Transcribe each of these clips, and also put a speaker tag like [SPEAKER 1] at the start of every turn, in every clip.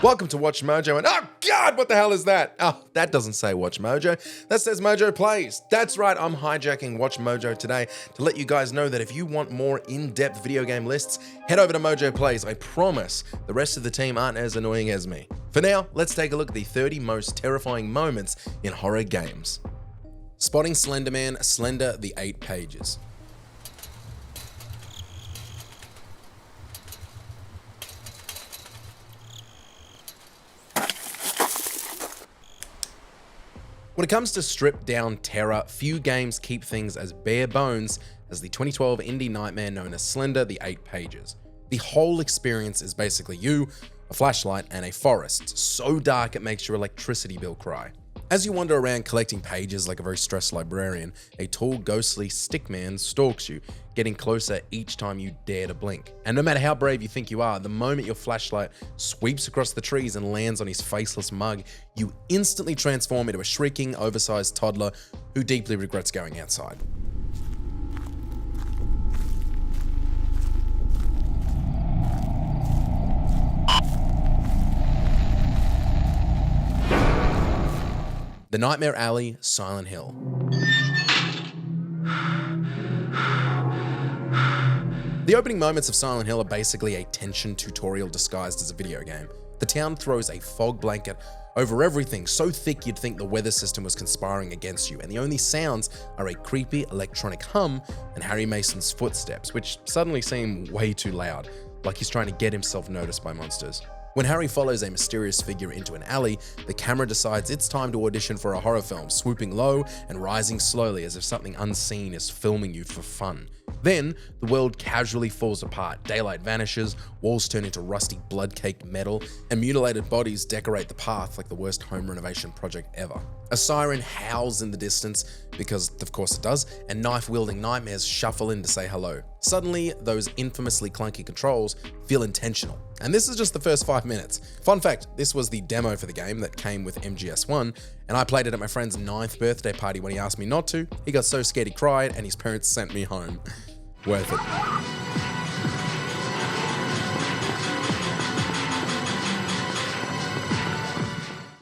[SPEAKER 1] Welcome to Watch Mojo, and oh god, what the hell is that? Oh, that doesn't say Watch Mojo, that says Mojo Plays. That's right, I'm hijacking Watch Mojo today to let you guys know that if you want more in-depth video game lists, head over to Mojo Plays. I promise the rest of the team aren't as annoying as me. For now, let's take a look at the 30 most terrifying moments in horror games. Spotting Slender Man, Slender the 8 Pages. When it comes to stripped down terror, few games keep things as bare bones as the 2012 indie nightmare known as Slender the 8 Pages. The whole experience is basically you, a flashlight, and a forest, so dark it makes your electricity bill cry. As you wander around collecting pages like a very stressed librarian, a tall ghostly stickman stalks you, getting closer each time you dare to blink. And no matter how brave you think you are, the moment your flashlight sweeps across the trees and lands on his faceless mug, you instantly transform into a shrieking, oversized toddler who deeply regrets going outside. The Nightmare Alley, Silent Hill. The opening moments of Silent Hill are basically a tension tutorial disguised as a video game. The town throws a fog blanket over everything so thick you'd think the weather system was conspiring against you, and the only sounds are a creepy electronic hum and Harry Mason's footsteps, which suddenly seem way too loud, like he's trying to get himself noticed by monsters. When Harry follows a mysterious figure into an alley, the camera decides it's time to audition for a horror film, swooping low and rising slowly as if something unseen is filming you for fun. Then, the world casually falls apart, daylight vanishes, walls turn into rusty blood-caked metal, and mutilated bodies decorate the path like the worst home renovation project ever. A siren howls in the distance, because of course it does, and knife-wielding nightmares shuffle in to say hello. Suddenly, those infamously clunky controls feel intentional. And this is just the first 5 minutes. Fun fact, this was the demo for the game that came with MGS1, and I played it at my friend's 9th birthday party when he asked me not to. He got so scared he cried, and his parents sent me home. Worth it.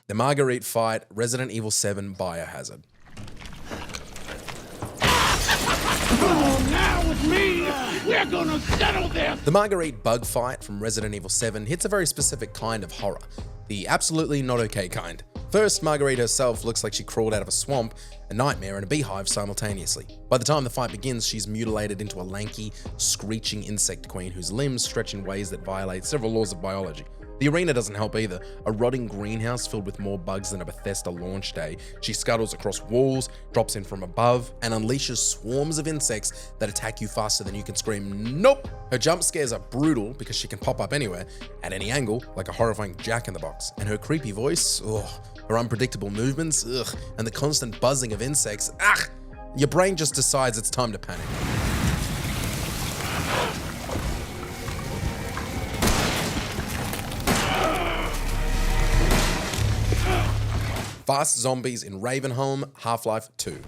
[SPEAKER 1] The Marguerite Fight, Resident Evil 7 Biohazard.
[SPEAKER 2] Now with me, we're gonna settle this!
[SPEAKER 1] The Marguerite bug fight from Resident Evil 7 hits a very specific kind of horror, the absolutely not okay kind. First, Marguerite herself looks like she crawled out of a swamp, a nightmare, and a beehive simultaneously. By the time the fight begins, she's mutilated into a lanky, screeching insect queen whose limbs stretch in ways that violate several laws of biology. The arena doesn't help either. A rotting greenhouse filled with more bugs than a Bethesda launch day. She scuttles across walls, drops in from above, and unleashes swarms of insects that attack you faster than you can scream, nope! Her jump scares are brutal because she can pop up anywhere, at any angle, like a horrifying jack-in-the-box. And her creepy voice, her unpredictable movements, and the constant buzzing of insects, your brain just decides it's time to panic. Fast Zombies in Ravenholm, Half-Life 2.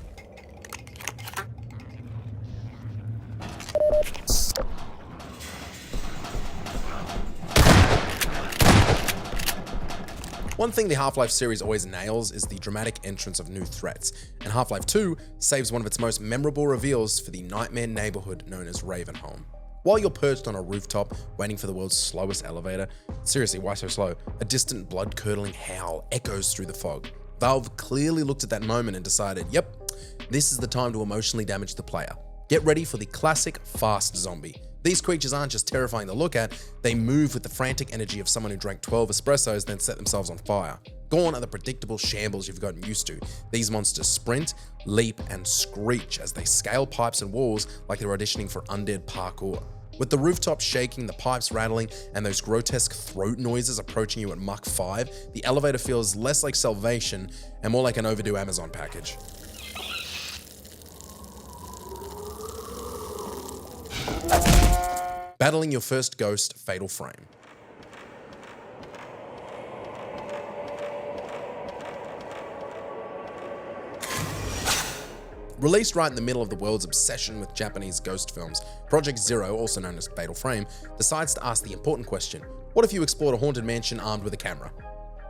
[SPEAKER 1] One thing the Half-Life series always nails is the dramatic entrance of new threats, and Half-Life 2 saves one of its most memorable reveals for the nightmare neighborhood known as Ravenholm. While you're perched on a rooftop waiting for the world's slowest elevator, seriously, why so slow? A distant blood-curdling howl echoes through the fog. Valve clearly looked at that moment and decided, yep, this is the time to emotionally damage the player. Get ready for the classic fast zombie. These creatures aren't just terrifying to look at, they move with the frantic energy of someone who drank 12 espressos then set themselves on fire. Gone are the predictable shambles you've gotten used to. These monsters sprint, leap, and screech as they scale pipes and walls like they're auditioning for undead parkour. With the rooftop shaking, the pipes rattling, and those grotesque throat noises approaching you at Mach 5, the elevator feels less like Salvation and more like an overdue Amazon package. Battling your first ghost, Fatal Frame. Released right in the middle of the world's obsession with Japanese ghost films, Project Zero, also known as Fatal Frame, decides to ask the important question: what if you explored a haunted mansion armed with a camera?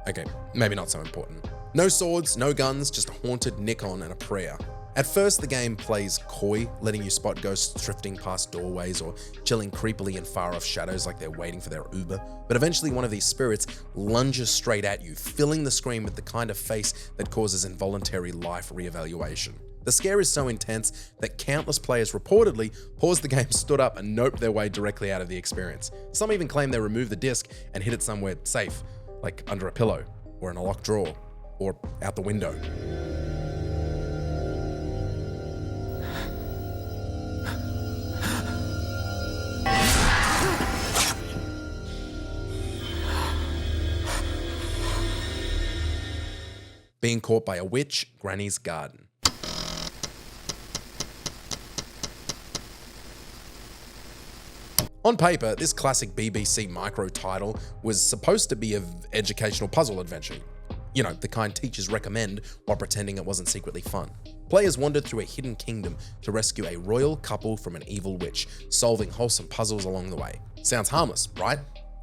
[SPEAKER 1] Okay, maybe not so important. No swords, no guns, just a haunted Nikon and a prayer. At first, the game plays coy, letting you spot ghosts drifting past doorways or chilling creepily in far-off shadows like they're waiting for their Uber. But eventually one of these spirits lunges straight at you, filling the screen with the kind of face that causes involuntary life reevaluation. The scare is so intense that countless players reportedly paused the game, stood up, and noped their way directly out of the experience. Some even claim they removed the disc and hid it somewhere safe, like under a pillow, or in a locked drawer, or out the window. Being caught by a witch, Granny's garden. On paper, this classic BBC micro title was supposed to be an educational puzzle adventure. You know, the kind teachers recommend while pretending it wasn't secretly fun. Players wandered through a hidden kingdom to rescue a royal couple from an evil witch, solving wholesome puzzles along the way. Sounds harmless, right?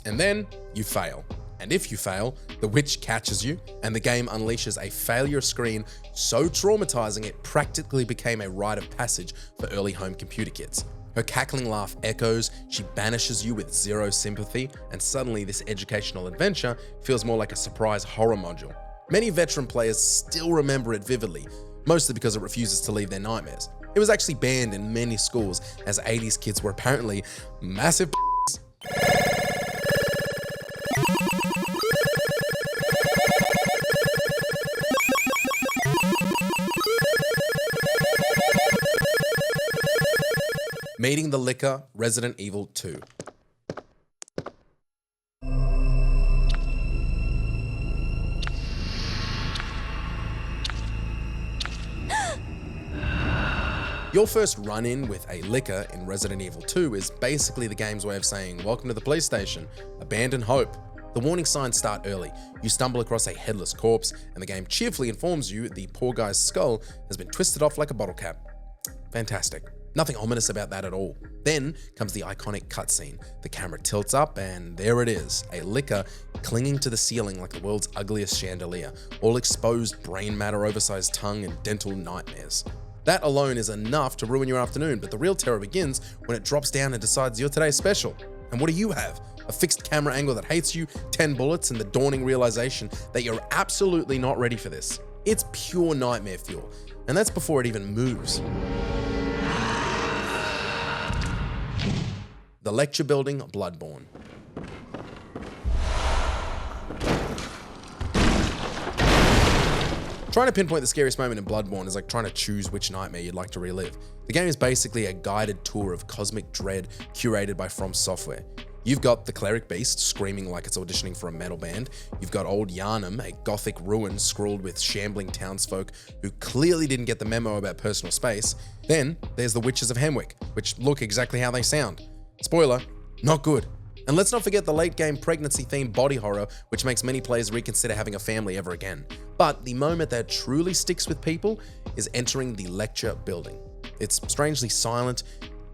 [SPEAKER 1] And then you fail. And if you fail, the witch catches you, and the game unleashes a failure screen so traumatizing it practically became a rite of passage for early home computer kids. Her cackling laugh echoes, she banishes you with zero sympathy, and suddenly this educational adventure feels more like a surprise horror module. Many veteran players still remember it vividly, mostly because it refuses to leave their nightmares. It was actually banned in many schools, as 80s kids were apparently massive Meeting the Licker, Resident Evil 2. Your first run-in with a licker in Resident Evil 2 is basically the game's way of saying, welcome to the police station, abandon hope. The warning signs start early. You stumble across a headless corpse, and the game cheerfully informs you the poor guy's skull has been twisted off like a bottle cap. Fantastic. Nothing ominous about that at all. Then comes the iconic cutscene. The camera tilts up and there it is, a licker clinging to the ceiling like the world's ugliest chandelier, all exposed brain matter, oversized tongue, and dental nightmares. That alone is enough to ruin your afternoon, but the real terror begins when it drops down and decides you're today's special. And what do you have? A fixed camera angle that hates you, 10 bullets, and the dawning realization that you're absolutely not ready for this. It's pure nightmare fuel, and that's before it even moves. The lecture building, Bloodborne. Trying to pinpoint the scariest moment in Bloodborne is like trying to choose which nightmare you'd like to relive. The game is basically a guided tour of cosmic dread curated by From Software. You've got the cleric beast screaming like it's auditioning for a metal band. You've got old Yharnam, a gothic ruin scrawled with shambling townsfolk who clearly didn't get the memo about personal space. Then there's the Witches of Hemwick, which look exactly how they sound. Spoiler, not good. And let's not forget the late game pregnancy themed body horror, which makes many players reconsider having a family ever again. But the moment that truly sticks with people is entering the lecture building. It's strangely silent,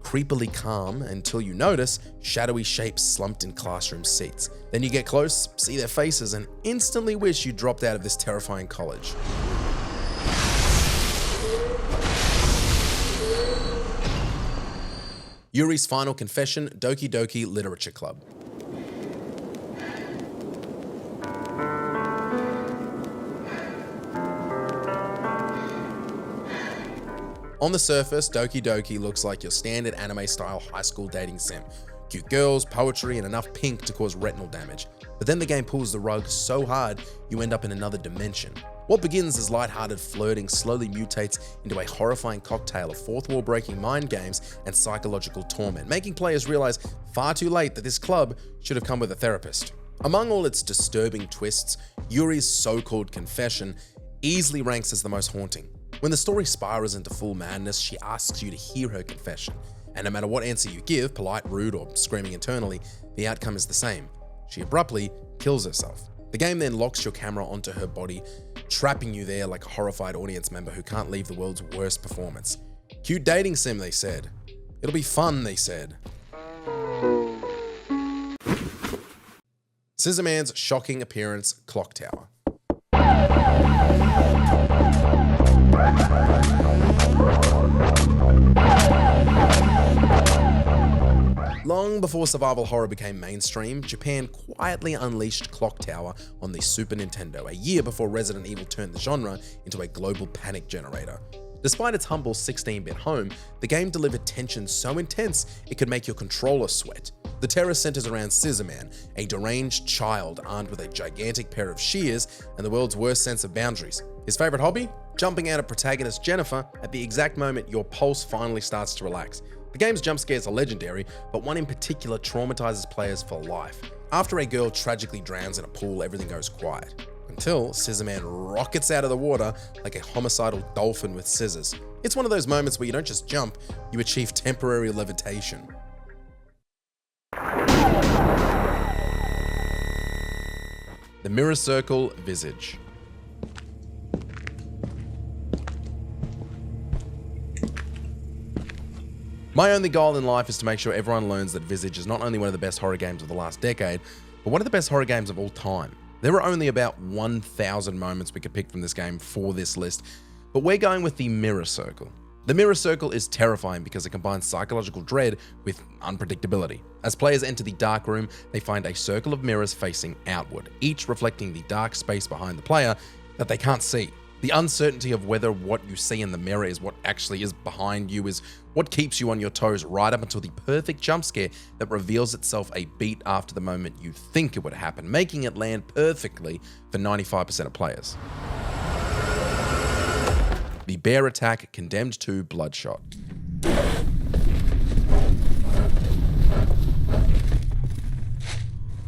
[SPEAKER 1] creepily calm, until you notice shadowy shapes slumped in classroom seats. Then you get close, see their faces, and instantly wish you dropped out of this terrifying college. Yuri's final confession, Doki Doki Literature Club. On the surface, Doki Doki looks like your standard anime-style high school dating sim. Cute girls, poetry, and enough pink to cause retinal damage. But then the game pulls the rug so hard, you end up in another dimension. What begins as lighthearted flirting slowly mutates into a horrifying cocktail of fourth-wall breaking mind games and psychological torment, making players realize far too late that this club should have come with a therapist. Among all its disturbing twists, Yuri's so-called confession easily ranks as the most haunting. When the story spirals into full madness, she asks you to hear her confession, and no matter what answer you give, polite, rude, or screaming internally, the outcome is the same. She abruptly kills herself. The game then locks your camera onto her body, trapping you there like a horrified audience member who can't leave the world's worst performance. Cute dating sim, they said. It'll be fun, they said. Scissor Man's shocking appearance, Clock Tower. Long before survival horror became mainstream, Japan quietly unleashed Clock Tower on the Super Nintendo, a year before Resident Evil turned the genre into a global panic generator. Despite its humble 16-bit home, the game delivered tension so intense it could make your controller sweat. The terror centers around Scissor Man, a deranged child armed with a gigantic pair of shears and the world's worst sense of boundaries. His favorite hobby? Jumping out at protagonist Jennifer at the exact moment your pulse finally starts to relax. The game's jump scares are legendary, but one in particular traumatizes players for life. After a girl tragically drowns in a pool, everything goes quiet. Until Scissor Man rockets out of the water like a homicidal dolphin with scissors. It's one of those moments where you don't just jump, you achieve temporary levitation. The Mirror Circle Visage. My only goal in life is to make sure everyone learns that Visage is not only one of the best horror games of the last decade, but one of the best horror games of all time. There are only about 1,000 moments we could pick from this game for this list, but we're going with the Mirror Circle. The Mirror Circle is terrifying because it combines psychological dread with unpredictability. As players enter the dark room, they find a circle of mirrors facing outward, each reflecting the dark space behind the player that they can't see. The uncertainty of whether what you see in the mirror is what actually is behind you is what keeps you on your toes right up until the perfect jump scare that reveals itself a beat after the moment you think it would happen, making it land perfectly for 95% of players. The Bear Attack Condemned to Bloodshot.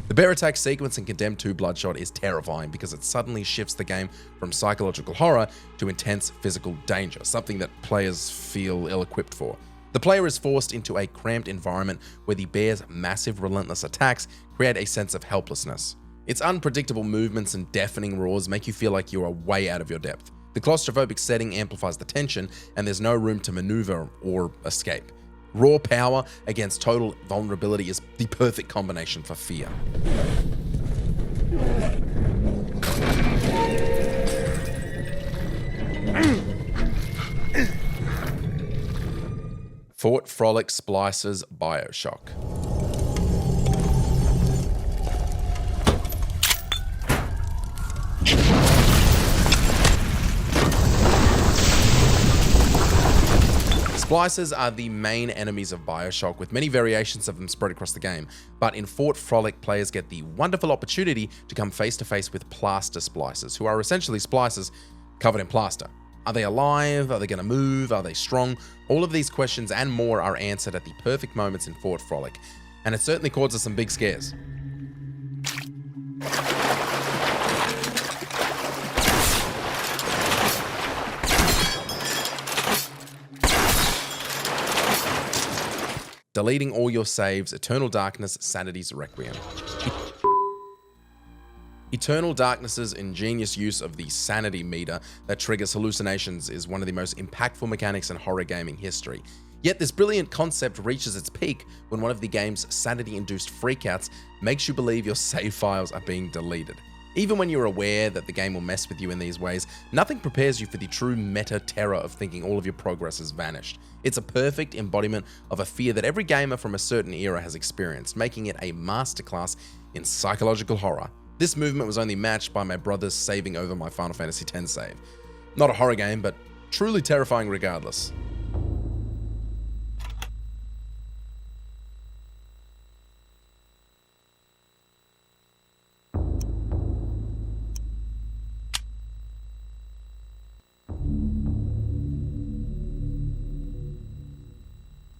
[SPEAKER 1] The Bear Attack sequence in Condemned 2 Bloodshot is terrifying because it suddenly shifts the game from psychological horror to intense physical danger, something that players feel ill-equipped for. The player is forced into a cramped environment where the bear's massive, relentless attacks create a sense of helplessness. Its unpredictable movements and deafening roars make you feel like you are way out of your depth. The claustrophobic setting amplifies the tension, and there's no room to maneuver or escape. Raw power against total vulnerability is the perfect combination for fear. Fort Frolic Splicer's Bioshock. Splicers are the main enemies of Bioshock, with many variations of them spread across the game, but in Fort Frolic, players get the wonderful opportunity to come face to face with plaster splicers, who are essentially splicers covered in plaster. Are they alive? Are they going to move? Are they strong? All of these questions and more are answered at the perfect moments in Fort Frolic, and it certainly causes some big scares. Deleting all your saves, Eternal Darkness, Sanity's Requiem. Eternal Darkness's ingenious use of the sanity meter that triggers hallucinations is one of the most impactful mechanics in horror gaming history. Yet this brilliant concept reaches its peak when one of the game's sanity-induced freakouts makes you believe your save files are being deleted. Even when you're aware that the game will mess with you in these ways, nothing prepares you for the true meta terror of thinking all of your progress has vanished. It's a perfect embodiment of a fear that every gamer from a certain era has experienced, making it a masterclass in psychological horror. This movement was only matched by my brother's saving over my Final Fantasy X save. Not a horror game, but truly terrifying regardless.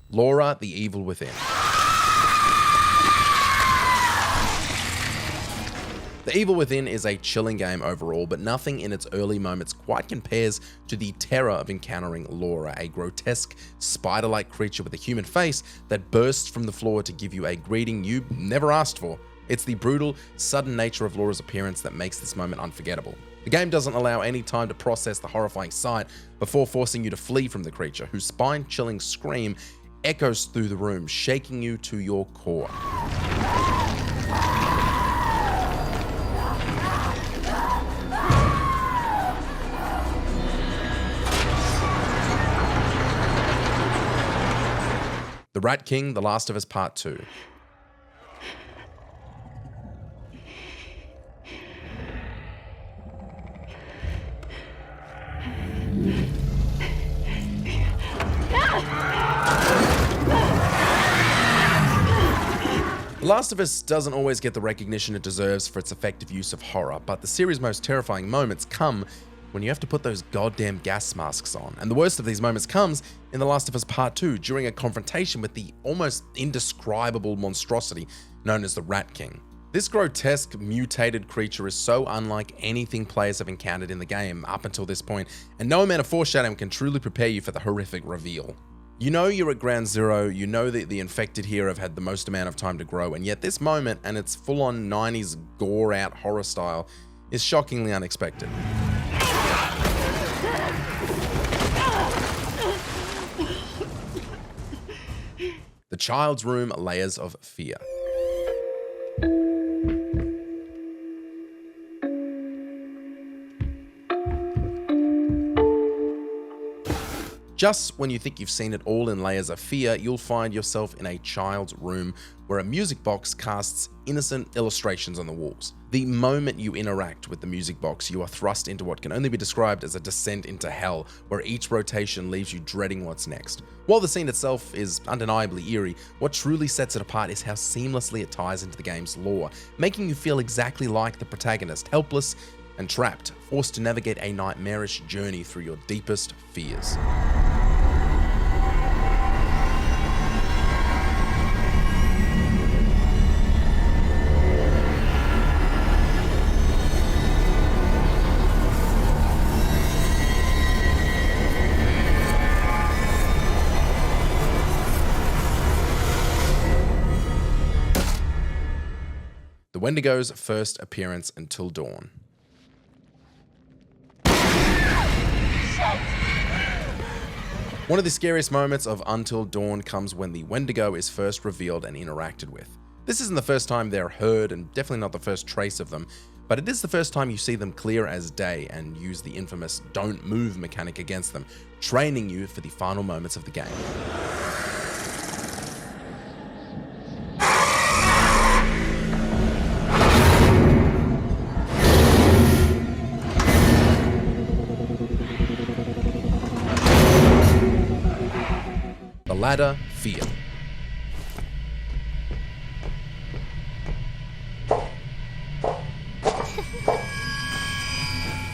[SPEAKER 1] Laura, the Evil Within. The Evil Within is a chilling game overall, but nothing in its early moments quite compares to the terror of encountering Laura, a grotesque, spider-like creature with a human face that bursts from the floor to give you a greeting you never asked for. It's the brutal, sudden nature of Laura's appearance that makes this moment unforgettable. The game doesn't allow any time to process the horrifying sight before forcing you to flee from the creature, whose spine-chilling scream echoes through the room, shaking you to your core. The Rat King, The Last of Us Part 2. The Last of Us doesn't always get the recognition it deserves for its effective use of horror, but the series' most terrifying moments come when you have to put those goddamn gas masks on. And the worst of these moments comes in The Last of Us Part 2 during a confrontation with the almost indescribable monstrosity known as the Rat King. This grotesque, mutated creature is so unlike anything players have encountered in the game up until this point, and no amount of foreshadowing can truly prepare you for the horrific reveal. You know you're at ground zero, you know that the infected here have had the most amount of time to grow, and yet this moment, and its full-on 90s gore-out horror style, is shockingly unexpected. The Child's Room: Layers of Fear. Just when you think you've seen it all in Layers of Fear, you'll find yourself in a child's room where a music box casts innocent illustrations on the walls. The moment you interact with the music box, you are thrust into what can only be described as a descent into hell, where each rotation leaves you dreading what's next. While the scene itself is undeniably eerie, what truly sets it apart is how seamlessly it ties into the game's lore, making you feel exactly like the protagonist, helpless and trapped, forced to navigate a nightmarish journey through your deepest fears. The Wendigo's first appearance Until Dawn. One of the scariest moments of Until Dawn comes when the Wendigo is first revealed and interacted with. This isn't the first time they're heard, and definitely not the first trace of them, but it is the first time you see them clear as day and use the infamous don't move mechanic against them, training you for the final moments of the game. The Ladder: Fear.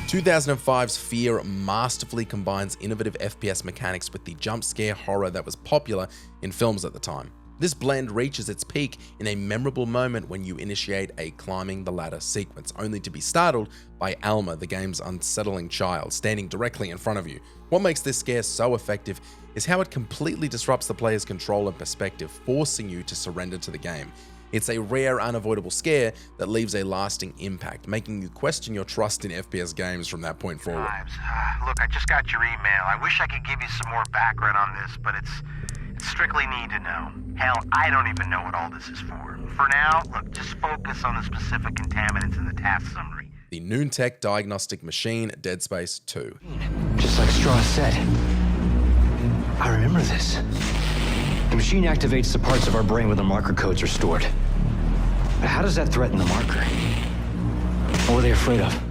[SPEAKER 1] (2005's Fear masterfully combines innovative FPS mechanics with the jump scare horror that was popular in films at the time. This blend reaches its peak in a memorable moment when you initiate a climbing the ladder sequence, only to be startled by Alma, the game's unsettling child, standing directly in front of you. What makes this scare so effective is how it completely disrupts the player's control and perspective, forcing you to surrender to the game. It's a rare, unavoidable scare that leaves a lasting impact, making you question your trust in FPS games from that point forward.
[SPEAKER 3] Look, I just got your email. I wish I could give you some more background on this, but it's strictly need to know. Hell, I don't even know what all this is for. For now, look, just focus on the specific contaminants in the task summary.
[SPEAKER 1] The Noontech Diagnostic Machine, Dead Space 2.
[SPEAKER 4] Just like Straw said. I remember this. The machine activates the parts of our brain where the marker codes are stored. But how does that threaten the marker? What were they afraid of?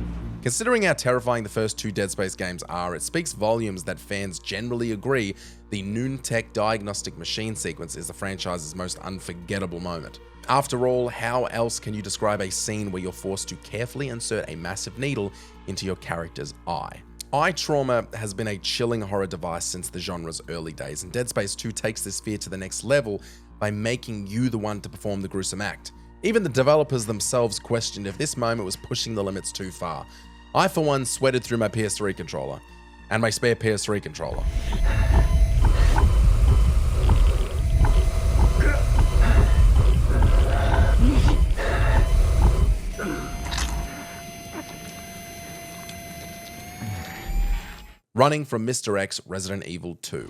[SPEAKER 1] Considering how terrifying the first two Dead Space games are, it speaks volumes that fans generally agree the Noontech Diagnostic Machine sequence is the franchise's most unforgettable moment. After all, how else can you describe a scene where you're forced to carefully insert a massive needle into your character's eye? Eye trauma has been a chilling horror device since the genre's early days, and Dead Space 2 takes this fear to the next level by making you the one to perform the gruesome act. Even the developers themselves questioned if this moment was pushing the limits too far. I, for one, sweated through my PS3 controller, and my spare PS3 controller. Running from Mr. X, Resident Evil 2.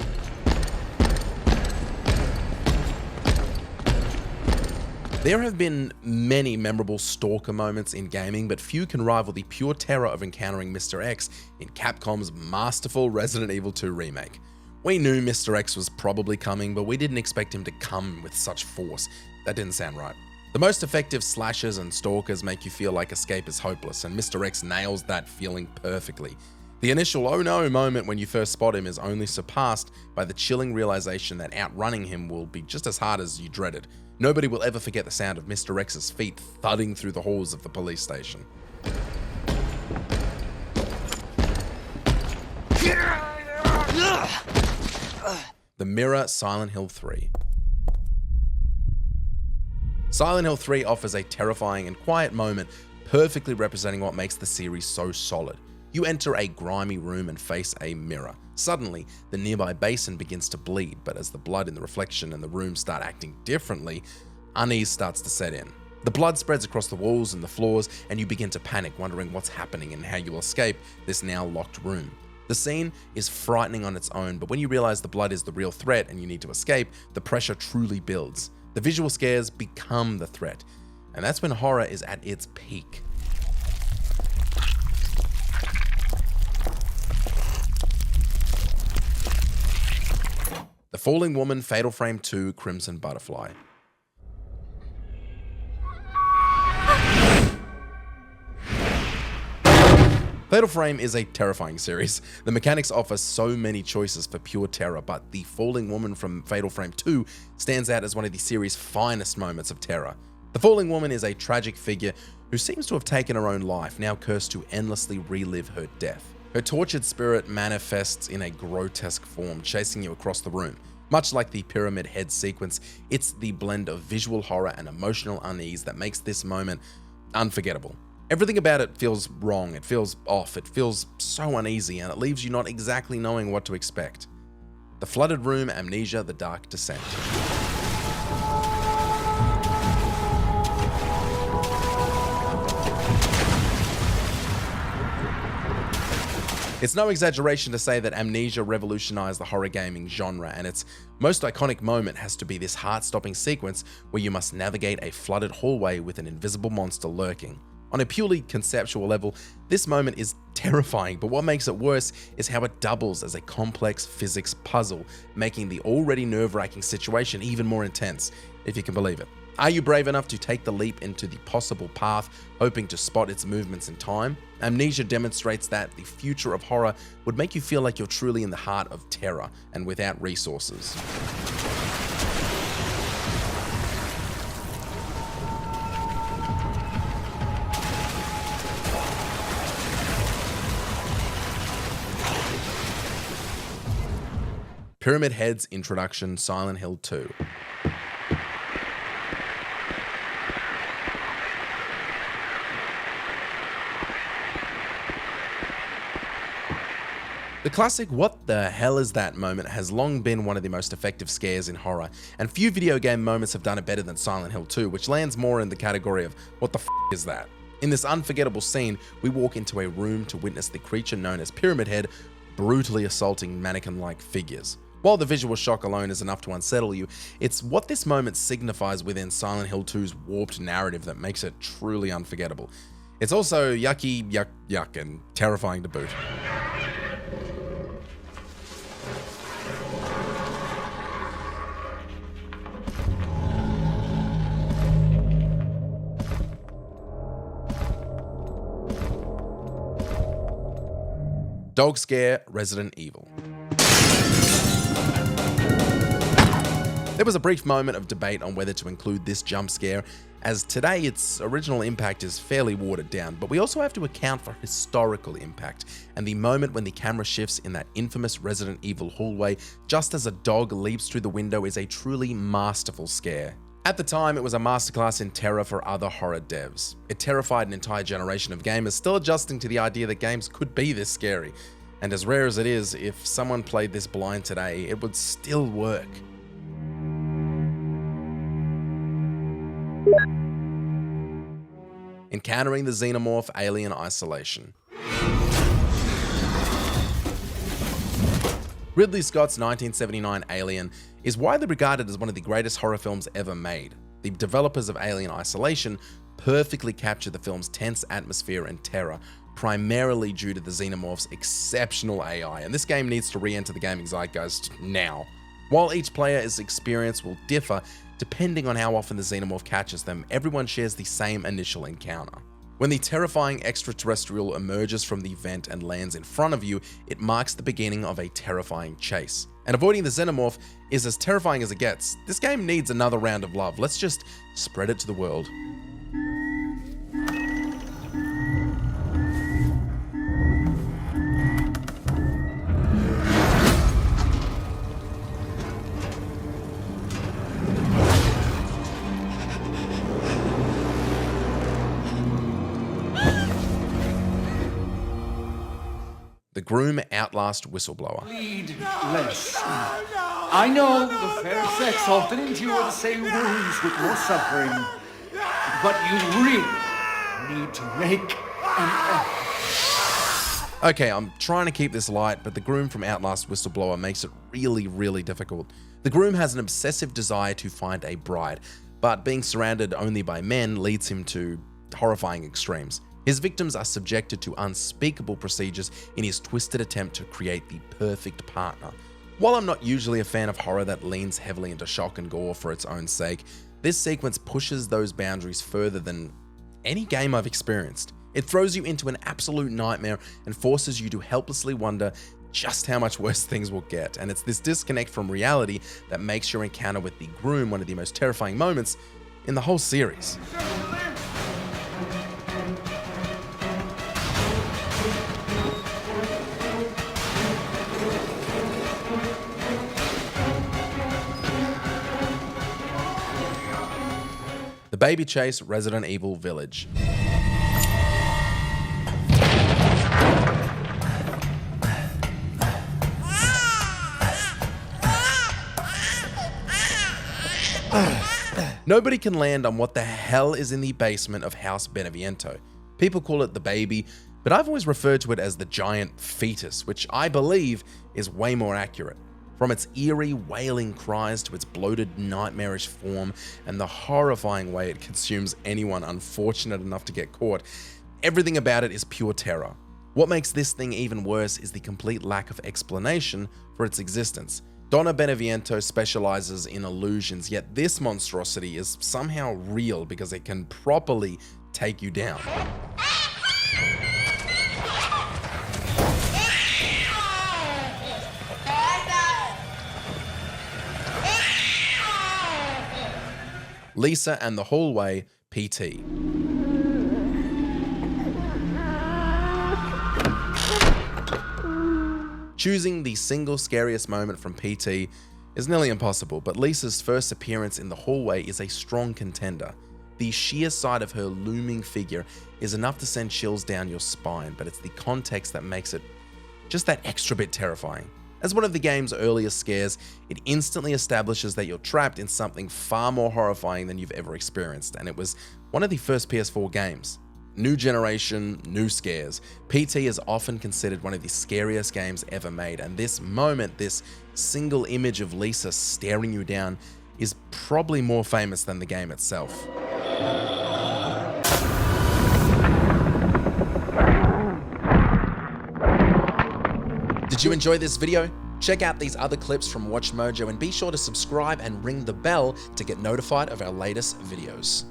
[SPEAKER 1] There have been many memorable stalker moments in gaming, but few can rival the pure terror of encountering Mr. X in Capcom's masterful Resident Evil 2 remake. We knew Mr. X was probably coming, but we didn't expect him to come with such force. That didn't sound right. The most effective slashers and stalkers make you feel like escape is hopeless, and Mr. X nails that feeling perfectly. The initial oh no moment when you first spot him is only surpassed by the chilling realization that outrunning him will be just as hard as you dreaded. Nobody will ever forget the sound of Mr. X's feet thudding through the halls of the police station. The Mirror, Silent Hill 3. Silent Hill 3 offers a terrifying and quiet moment, perfectly representing what makes the series so solid. You enter a grimy room and face a mirror. Suddenly, the nearby basin begins to bleed, but as the blood in the reflection and the room start acting differently, unease starts to set in. The blood spreads across the walls and the floors, and you begin to panic, wondering what's happening and how you'll escape this now locked room. The scene is frightening on its own, but when you realize the blood is the real threat and you need to escape, the pressure truly builds. The visual scares become the threat, and that's when horror is at its peak. The Falling Woman, Fatal Frame 2, Crimson Butterfly. Fatal Frame is a terrifying series. The mechanics offer so many choices for pure terror, but the Falling Woman from Fatal Frame 2 stands out as one of the series' finest moments of terror. The Falling Woman is a tragic figure who seems to have taken her own life, now cursed to endlessly relive her death. Her tortured spirit manifests in a grotesque form, chasing you across the room. Much like the Pyramid Head sequence, it's the blend of visual horror and emotional unease that makes this moment unforgettable. Everything about it feels wrong, it feels off, it feels so uneasy, and it leaves you not exactly knowing what to expect. The Flooded Room, Amnesia, The Dark Descent. It's no exaggeration to say that Amnesia revolutionized the horror gaming genre, and its most iconic moment has to be this heart-stopping sequence where you must navigate a flooded hallway with an invisible monster lurking. On a purely conceptual level, this moment is terrifying, but what makes it worse is how it doubles as a complex physics puzzle, making the already nerve-wracking situation even more intense, if you can believe it. Are you brave enough to take the leap into the possible path, hoping to spot its movements in time? Amnesia demonstrates that the future of horror would make you feel like you're truly in the heart of terror and without resources. Pyramid Head's introduction, Silent Hill 2. The classic "what the hell is that" moment has long been one of the most effective scares in horror, and few video game moments have done it better than Silent Hill 2, which lands more in the category of what the f is that. In this unforgettable scene, we walk into a room to witness the creature known as Pyramid Head brutally assaulting mannequin-like figures. While the visual shock alone is enough to unsettle you, it's what this moment signifies within Silent Hill 2's warped narrative that makes it truly unforgettable. It's also yucky, yuck, and terrifying to boot. Dog Scare, Resident Evil. There was a brief moment of debate on whether to include this jump scare, as today its original impact is fairly watered down, but we also have to account for historical impact, and the moment when the camera shifts in that infamous Resident Evil hallway just as a dog leaps through the window is a truly masterful scare. At the time, it was a masterclass in terror for other horror devs. It terrified an entire generation of gamers still adjusting to the idea that games could be this scary. And as rare as it is, if someone played this blind today, it would still work. Encountering the Xenomorph, Alien Isolation. Ridley Scott's 1979 Alien is widely regarded as one of the greatest horror films ever made. The developers of Alien Isolation perfectly captured the film's tense atmosphere and terror, primarily due to the xenomorph's exceptional AI, and this game needs to re-enter the gaming zeitgeist now. While each player's experience will differ depending on how often the xenomorph catches them, everyone shares the same initial encounter. When the terrifying extraterrestrial emerges from the vent and lands in front of you, it marks the beginning of a terrifying chase. And avoiding the xenomorph is as terrifying as it gets. This game needs another round of love. Let's just spread it to the world. The Groom Outlast Whistleblower.
[SPEAKER 5] Bleed less. I know the fair sex often endure the same wounds with more suffering, but you really need to make an effort.
[SPEAKER 1] Okay, I'm trying to keep this light, but the Groom from Outlast Whistleblower makes it really difficult. The Groom has an obsessive desire to find a bride, but being surrounded only by men leads him to horrifying extremes. His victims are subjected to unspeakable procedures in his twisted attempt to create the perfect partner. While I'm not usually a fan of horror that leans heavily into shock and gore for its own sake, this sequence pushes those boundaries further than any game I've experienced. It throws you into an absolute nightmare and forces you to helplessly wonder just how much worse things will get, and it's this disconnect from reality that makes your encounter with the Groom one of the most terrifying moments in the whole series. The Baby Chase Resident Evil Village. Nobody can land on what the hell is in the basement of House Beneviento. People call it the baby, but I've always referred to it as the giant fetus, which I believe is way more accurate. From its eerie, wailing cries to its bloated, nightmarish form and the horrifying way it consumes anyone unfortunate enough to get caught, everything about it is pure terror. What makes this thing even worse is the complete lack of explanation for its existence. Donna Beneviento specializes in illusions, yet this monstrosity is somehow real because it can properly take you down. Lisa and the Hallway, PT. Choosing the single scariest moment from PT is nearly impossible, but Lisa's first appearance in the hallway is a strong contender. The sheer sight of her looming figure is enough to send chills down your spine, but it's the context that makes it just that extra bit terrifying. As one of the game's earliest scares, it instantly establishes that you're trapped in something far more horrifying than you've ever experienced, and it was one of the first PS4 games. New generation, new scares. PT is often considered one of the scariest games ever made, and this moment, this single image of Lisa staring you down, is probably more famous than the game itself. Did you enjoy this video? Check out these other clips from WatchMojo and be sure to subscribe and ring the bell to get notified of our latest videos.